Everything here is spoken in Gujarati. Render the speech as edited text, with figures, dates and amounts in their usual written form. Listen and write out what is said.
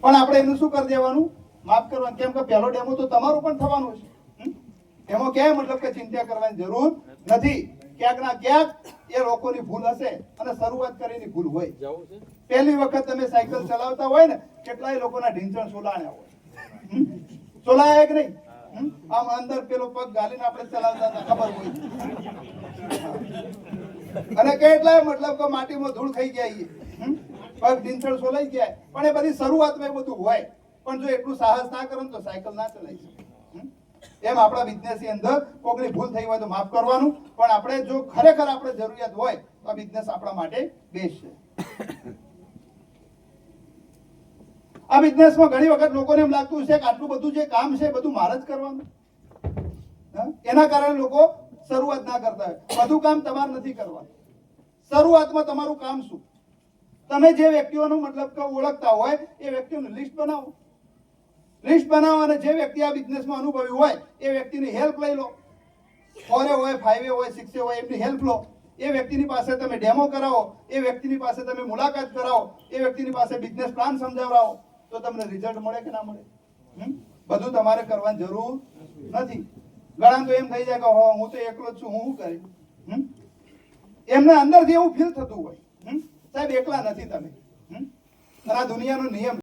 પણ આપણે એનું શું કરી દેવાનું, માફ કરવાનું. કેમ કે પહેલો ડેમો તો તમારું પણ થવાનું છે. એમાં ક્યાંય મતલબ કે ચિંતા કરવાની જરૂર નથી. ક્યાંક ના ક્યાંક એ લોકોની ભૂલ હશે અને શરૂઆત કરીને ભૂલ હોય. પહેલી વખત તમે સાયકલ ચલાવતા હોય ને, કેટલાય લોકોના ઢીંચણ સોલાણ્યા હોય. સોલાયા કે નહીં? આમ અંદર પેલો પગ ગાલીને આપણે ચલાવતા હતા, ખબર હોય. અને કેટલાય મતલબ કે માટીમાં ધૂળ ખાઈ ગયા, પગ ઢીંચણ સોલાઈ ગયા. પણ એ બધી શરૂઆતમાં એ બધું હોય. પણ જો એટલું સાહસ ના કરો તો સાયકલ ના ચલાવી શકે. એમ આપણા બિઝનેસ ની અંદર કોઈની ભૂલ થઈ હોય તો માફ કરવાનું. પણ આપણે જો ખરેખર આપણે જરૂરિયાત હોય તો આ બિઝનેસ આપણા માટે બેસ્ટ છે. આ બિઝનેસમાં ઘણી વખત લોકોને એમ લાગતું છે કે આટલું બધું જે કામ છે બધું મારે જ કરવાનું. એના કારણે લોકો શરૂઆત ના કરતા હોય. બધું કામ તમારે નથી કરવાનું. શરૂઆતમાં તમારું કામ શું? તમે જે વ્યક્તિઓનું મતલબ કે ઓળખતા હોય એ વ્યક્તિઓનું લિસ્ટ બનાવો. લિસ્ટ બનાવો અને જે વ્યક્તિ આ બિઝનેસમાં અનુભવી હોય એ વ્યક્તિની હેલ્પ લઈ લો. 4A હોય, 5A હોય, 6A હોય, એમની હેલ્પ લો. એ વ્યક્તિની પાસે તમે ડેમો કરાવો, એ વ્યક્તિની પાસે તમે મુલાકાત કરાવો, એ વ્યક્તિની પાસે બિઝનેસ પ્લાન સમજાવરાવો, તો તમને રિઝલ્ટ મળે કે ના મળે? બધું તમારે કરવાની જરૂર નથી. ઘણા તો એમ થઈ જાય કે હું તો એકલો જ છું, હું શું કરીશ? એમને અંદરથી એવું ફીલ થતું હોય સાહેબ એકલા નથી તમે. અને આ દુનિયાનો નિયમ